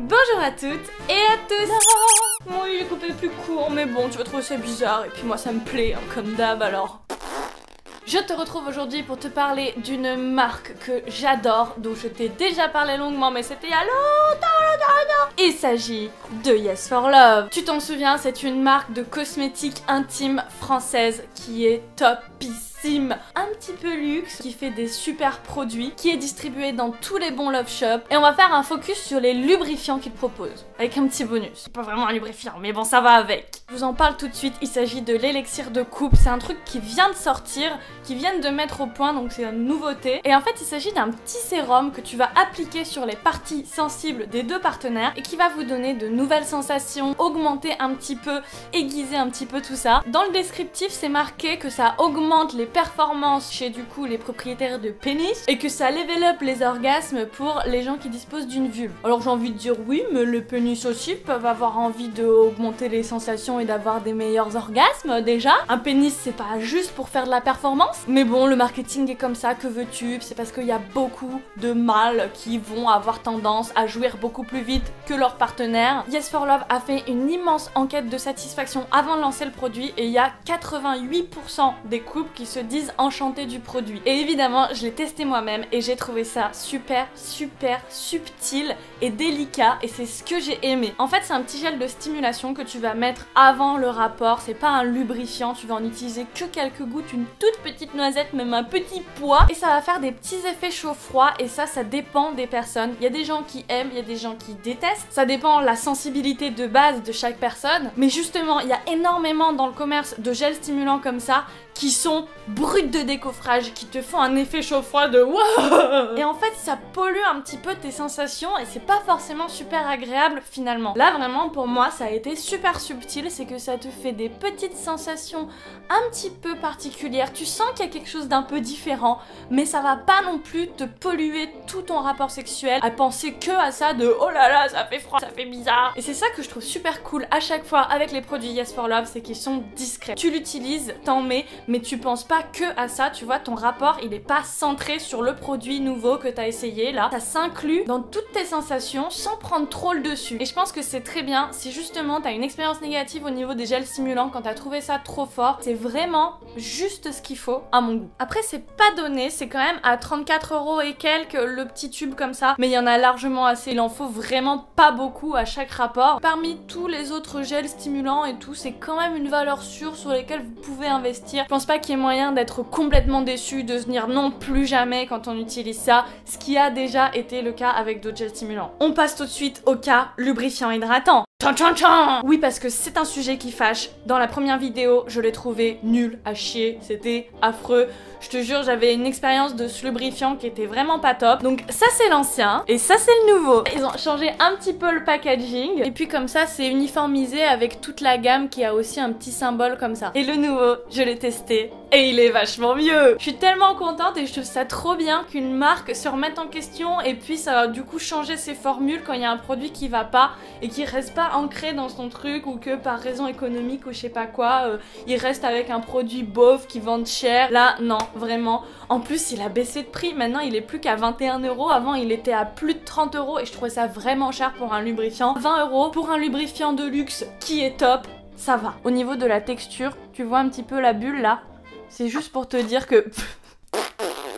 Bonjour à toutes et à tous. Bon, il est coupé plus court, mais bon, tu vas trouver ça bizarre, et puis moi ça me plaît, hein, comme d'hab alors. Je te retrouve aujourd'hui pour te parler d'une marque que j'adore, dont je t'ai déjà parlé longuement, mais c'était il y a longtemps. Il s'agit de Yes for Love. Tu t'en souviens, c'est une marque de cosmétiques intimes française qui est topissime. Un petit peu luxe, qui fait des super produits, qui est distribué dans tous les bons love shops. Et on va faire un focus sur les lubrifiants qu'ils proposent, avec un petit bonus. C'est pas vraiment un lubrifiant, mais bon, ça va avec. Je vous en parle tout de suite, il s'agit de l'élixir de coupe. C'est un truc qui vient de sortir, qui viennent de mettre au point, donc c'est une nouveauté. Et en fait, il s'agit d'un petit sérum que tu vas appliquer sur les parties sensibles des deux partenaires et qui va vous donner de nouvelles sensations, augmenter un petit peu, aiguiser un petit peu tout ça. Dans le descriptif, c'est marqué que ça augmente les performances chez du coup les propriétaires de pénis et que ça level up les orgasmes pour les gens qui disposent d'une vulve. Alors j'ai envie de dire oui, mais les pénis aussi peuvent avoir envie d'augmenter les sensations et d'avoir des meilleurs orgasmes déjà. Un pénis c'est pas juste pour faire de la performance, mais bon le marketing est comme ça, que veux-tu? C'est parce qu'il y a beaucoup de mâles qui vont avoir tendance à jouir beaucoup plus vite que leur partenaire. Yes for Love a fait une immense enquête de satisfaction avant de lancer le produit et il y a 88% des couples qui se disent enchantés du produit. Et évidemment je l'ai testé moi-même et j'ai trouvé ça super subtil et délicat et c'est ce que j'ai aimé. En fait c'est un petit gel de stimulation que tu vas mettre avant le rapport, c'est pas un lubrifiant, tu vas en utiliser que quelques gouttes, une toute petite noisette, même un petit pois, et ça va faire des petits effets chaud-froid et ça dépend des personnes. Il y a des gens qui aiment, il y a des gens qui détestent, ça dépend la sensibilité de base de chaque personne, mais justement il y a énormément dans le commerce de gels stimulants comme ça qui sont bruts de décoffrage, qui te font un effet chaud-froid de wow. Et en fait ça pollue un petit peu tes sensations et c'est pas forcément super agréable finalement. Là vraiment pour moi ça a été super subtil, c'est que ça te fait des petites sensations un petit peu particulières, tu sens qu'il y a quelque chose d'un peu différent, mais ça va pas non plus te polluer tout ton rapport sexuel à penser que à ça de oh là là ça fait froid, ça fait bizarre. Et c'est ça que je trouve super cool à chaque fois avec les produits Yes for Love, c'est qu'ils sont discrets. Tu l'utilises, t'en mets, mais tu penses pas que à ça, tu vois, ton rapport il est pas centré sur le produit nouveau que t'as essayé là, ça s'inclut dans toutes tes sensations sans prendre trop le dessus. Et je pense que c'est très bien si justement t'as une expérience négative au niveau des gels stimulants, quand t'as trouvé ça trop fort, c'est vraiment juste ce qu'il faut à mon goût. Après c'est pas donné, c'est quand même à 34 € et quelques le petit tube comme ça, mais il y en a largement assez, il en faut vraiment pas beaucoup à chaque rapport. Parmi tous les autres gels stimulants et tout, c'est quand même une valeur sûre sur lesquelles vous pouvez investir. Je pense pas qu'il y ait moyen d'être complètement déçu, de se dire non plus jamais quand on utilise ça, ce qui a déjà été le cas avec d'autres gels stimulants. On passe tout de suite au cas lubrifiant hydratant. Tchan tchan tchan. Oui, parce que c'est un sujet qui fâche. Dans la première vidéo, je l'ai trouvé nul à chier, c'était affreux. Je te jure, j'avais une expérience de ce lubrifiant qui était vraiment pas top. Donc ça c'est l'ancien et ça c'est le nouveau. Ils ont changé un petit peu le packaging et puis comme ça c'est uniformisé avec toute la gamme qui a aussi un petit symbole comme ça. Et le nouveau, je l'ai testé et il est vachement mieux. Je suis tellement contente et je trouve ça trop bien qu'une marque se remette en question et puis ça va du coup changer ses formules quand il y a un produit qui va pas et qui reste pas ancré dans son truc ou que par raison économique ou je sais pas quoi, il reste avec un produit beauf qui vend cher. Là non, vraiment. En plus il a baissé de prix, maintenant il est plus qu'à 21 €, avant il était à plus de 30 € et je trouvais ça vraiment cher pour un lubrifiant. 20 € pour un lubrifiant de luxe qui est top, ça va. Au niveau de la texture, tu vois un petit peu la bulle là, c'est juste pour te dire que...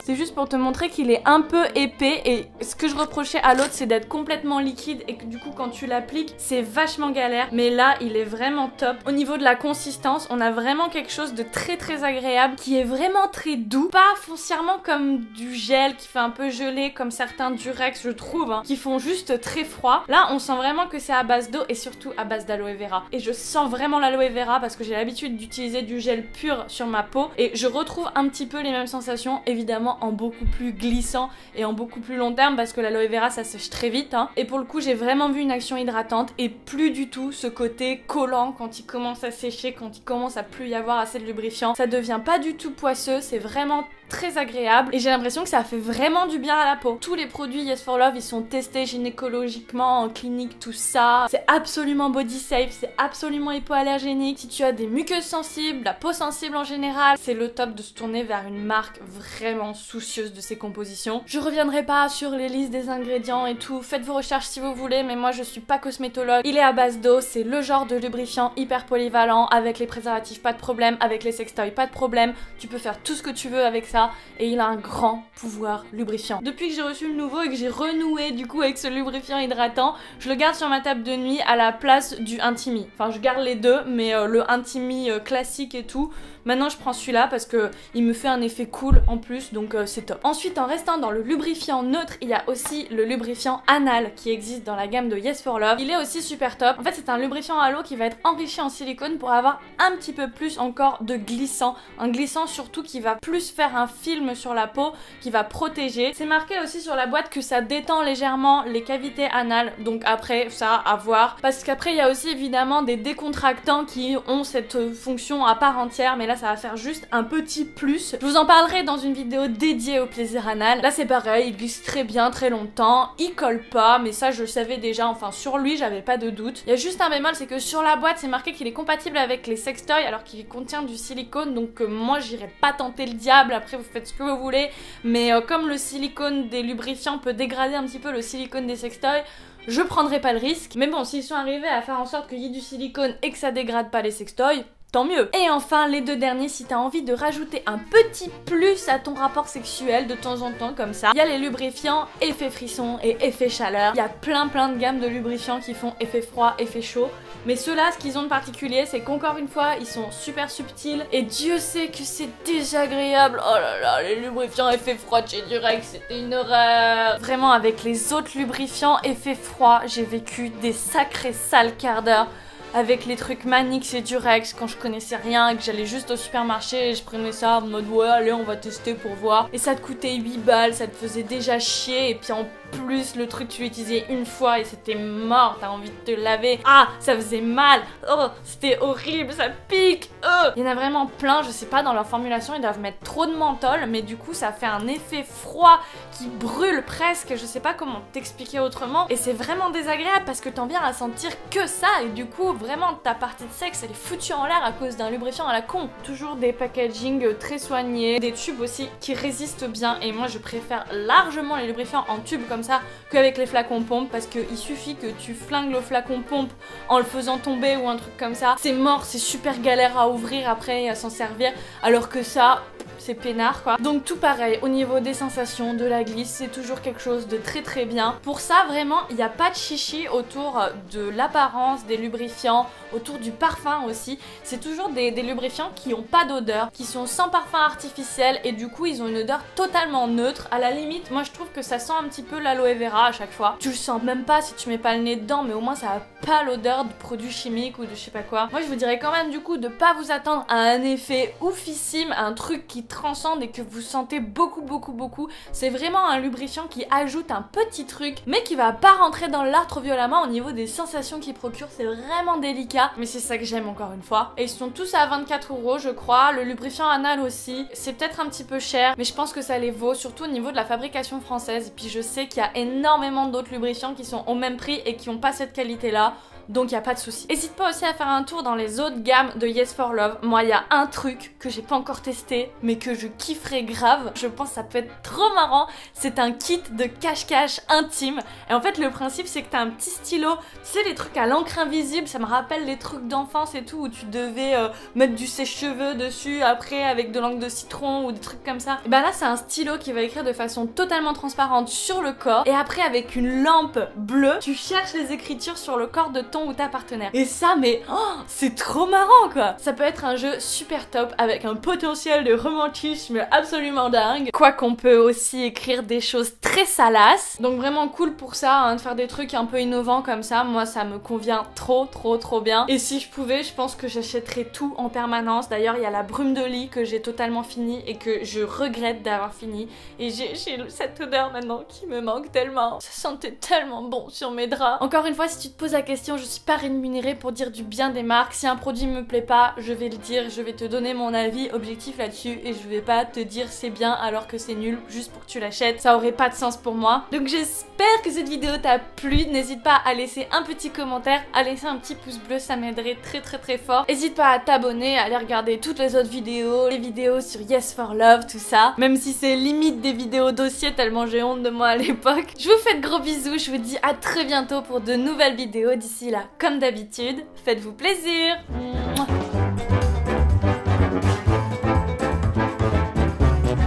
C'est juste pour te montrer qu'il est un peu épais et ce que je reprochais à l'autre c'est d'être complètement liquide et que du coup quand tu l'appliques c'est vachement galère, mais là il est vraiment top. Au niveau de la consistance on a vraiment quelque chose de très agréable qui est vraiment très doux, pas foncièrement comme du gel qui fait un peu gelé comme certains Durex je trouve hein, qui font juste très froid. Là on sent vraiment que c'est à base d'eau et surtout à base d'aloe vera et je sens vraiment l'aloe vera parce que j'ai l'habitude d'utiliser du gel pur sur ma peau et je retrouve un petit peu les mêmes sensations, évidemment en beaucoup plus glissant et en beaucoup plus long terme parce que l'aloe vera ça sèche très vite hein. Et pour le coup j'ai vraiment vu une action hydratante et plus du tout ce côté collant quand il commence à sécher, quand il commence à plus y avoir assez de lubrifiant. Ça devient pas du tout poisseux, c'est vraiment très agréable et j'ai l'impression que ça fait vraiment du bien à la peau. Tous les produits Yes for Love, ils sont testés gynécologiquement, en clinique, tout ça. C'est absolument body safe, c'est absolument hypoallergénique. Si tu as des muqueuses sensibles, la peau sensible en général, c'est le top de se tourner vers une marque vraiment soucieuse de ses compositions. Je reviendrai pas sur les listes des ingrédients et tout, faites vos recherches si vous voulez, mais moi je suis pas cosmétologue. Il est à base d'eau, c'est le genre de lubrifiant hyper polyvalent, avec les préservatifs pas de problème, avec les sextoys pas de problème, tu peux faire tout ce que tu veux avec ça et il a un grand pouvoir lubrifiant. Depuis que j'ai reçu le nouveau et que j'ai renoué du coup avec ce lubrifiant hydratant, je le garde sur ma table de nuit à la place du Intimi. Enfin je garde les deux, mais le Intimi classique et tout, maintenant je prends celui-là parce que il me fait un effet cool en plus, donc c'est top. Ensuite, en restant dans le lubrifiant neutre, il y a aussi le lubrifiant anal qui existe dans la gamme de Yes for Love. Il est aussi super top. En fait, c'est un lubrifiant à l'eau qui va être enrichi en silicone pour avoir un petit peu plus encore de glissant. Un glissant surtout qui va plus faire un film sur la peau, qui va protéger. C'est marqué aussi sur la boîte que ça détend légèrement les cavités anales, donc après, ça à voir. Parce qu'après, il y a aussi évidemment des décontractants qui ont cette fonction à part entière, mais là, ça va faire juste un petit plus. Je vous en parlerai dans une vidéo dédiée au plaisir anal. Là, c'est pareil, il glisse très bien, très longtemps. Il colle pas, mais ça, je le savais déjà. Enfin, sur lui, j'avais pas de doute. Il y a juste un bémol, c'est que sur la boîte, c'est marqué qu'il est compatible avec les sextoys, alors qu'il contient du silicone. Donc, moi, j'irai pas tenter le diable. Après, vous faites ce que vous voulez. Mais comme le silicone des lubrifiants peut dégrader un petit peu le silicone des sextoys, je prendrai pas le risque. Mais bon, s'ils sont arrivés à faire en sorte qu'il y ait du silicone et que ça dégrade pas les sextoys, tant mieux. Et enfin, les deux derniers, si t'as envie de rajouter un petit plus à ton rapport sexuel de temps en temps comme ça, il y a les lubrifiants effet frisson et effet chaleur. Il y a plein de gammes de lubrifiants qui font effet froid, effet chaud. Mais ceux-là, ce qu'ils ont de particulier, c'est qu'encore une fois, ils sont super subtils et Dieu sait que c'est désagréable. Oh là là, les lubrifiants effet froid de chez Durex, c'était une horreur. Vraiment, avec les autres lubrifiants effet froid, j'ai vécu des sacrés sales quarts d'heure. Avec les trucs Manix et Durex quand je connaissais rien et que j'allais juste au supermarché et je prenais ça en mode ouais allez on va tester pour voir, et ça te coûtait 8 balles, ça te faisait déjà chier et puis en plus le truc tu l'utilisais une fois et c'était mort, t'as envie de te laver, ah ça faisait mal, oh c'était horrible, ça pique, Il y en a vraiment plein, je sais pas, dans leur formulation ils doivent mettre trop de menthol mais du coup ça fait un effet froid qui brûle presque, je sais pas comment t'expliquer autrement, et c'est vraiment désagréable parce que t'en viens à sentir que ça et du coup vraiment ta partie de sexe elle est foutue en l'air à cause d'un lubrifiant à la con. Toujours des packaging très soignés, des tubes aussi qui résistent bien et moi je préfère largement les lubrifiants en tube comme ça qu'avec les flacons pompe parce qu'il suffit que tu flingues le flacon pompe en le faisant tomber ou un truc comme ça, c'est mort, c'est super galère à ouvrir après et à s'en servir, alors que ça c'est peinard quoi. Donc tout pareil, au niveau des sensations, de la glisse, c'est toujours quelque chose de très bien. Pour ça vraiment, il n'y a pas de chichi autour de l'apparence des lubrifiants, autour du parfum aussi. C'est toujours des lubrifiants qui n'ont pas d'odeur, qui sont sans parfum artificiel et du coup ils ont une odeur totalement neutre. À la limite, moi je trouve que ça sent un petit peu l'aloe vera à chaque fois. Tu le sens même pas si tu mets pas le nez dedans, mais au moins ça a pas l'odeur de produits chimiques ou de je sais pas quoi. Moi je vous dirais quand même du coup de pas vous attendre à un effet oufissime, à un truc qui transcende et que vous sentez beaucoup. C'est vraiment un lubrifiant qui ajoute un petit truc mais qui va pas rentrer dans l'art trop violemment au niveau des sensations qu'il procure. C'est vraiment délicat mais c'est ça que j'aime encore une fois. Et ils sont tous à 24 € je crois. Le lubrifiant anal aussi, c'est peut-être un petit peu cher mais je pense que ça les vaut, surtout au niveau de la fabrication française. Et puis je sais qu'il y a énormément d'autres lubrifiants qui sont au même prix et qui ont pas cette qualité là. Donc il n'y a pas de souci. N'hésite pas aussi à faire un tour dans les autres gammes de Yes for Love. Moi il y a un truc que j'ai pas encore testé mais que je kifferais grave. Je pense que ça peut être trop marrant. C'est un kit de cache-cache intime. Et en fait le principe c'est que t'as un petit stylo. Tu sais les trucs à l'encre invisible, ça me rappelle les trucs d'enfance et tout où tu devais mettre du sèche-cheveux dessus après avec de l'encre de citron ou des trucs comme ça. Et ben là c'est un stylo qui va écrire de façon totalement transparente sur le corps. Et après avec une lampe bleue, tu cherches les écritures sur le corps de ton ou ta partenaire. Et ça mais c'est trop marrant quoi. Ça peut être un jeu super top avec un potentiel de romantisme absolument dingue. Quoi qu'on peut aussi écrire des choses très salaces. Donc vraiment cool pour ça hein, de faire des trucs un peu innovants comme ça. Moi ça me convient trop bien. Et si je pouvais, je pense que j'achèterais tout en permanence. D'ailleurs il y a la brume de lit que j'ai totalement fini et que je regrette d'avoir fini. Et j'ai cette odeur maintenant qui me manque tellement. Ça sentait tellement bon sur mes draps. Encore une fois si tu te poses la question, je suis pas rémunérée pour dire du bien des marques. Si un produit me plaît pas, je vais le dire, je vais te donner mon avis objectif là-dessus et je vais pas te dire c'est bien alors que c'est nul juste pour que tu l'achètes. Ça aurait pas de sens pour moi. Donc j'espère que cette vidéo t'a plu. N'hésite pas à laisser un petit commentaire, à laisser un petit pouce bleu, ça m'aiderait très fort. N'hésite pas à t'abonner, à aller regarder toutes les autres vidéos, les vidéos sur Yes for Love, tout ça. Même si c'est limite des vidéos dossiers tellement j'ai honte de moi à l'époque. Je vous fais de gros bisous, je vous dis à très bientôt pour de nouvelles vidéos. D'ici là, comme d'habitude, faites-vous plaisir.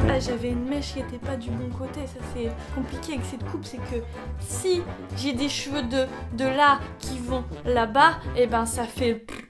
Ah, j'avais une mèche qui était pas du bon côté, ça c'est compliqué avec cette coupe, c'est que si j'ai des cheveux de là qui vont là-bas, et ben ça fait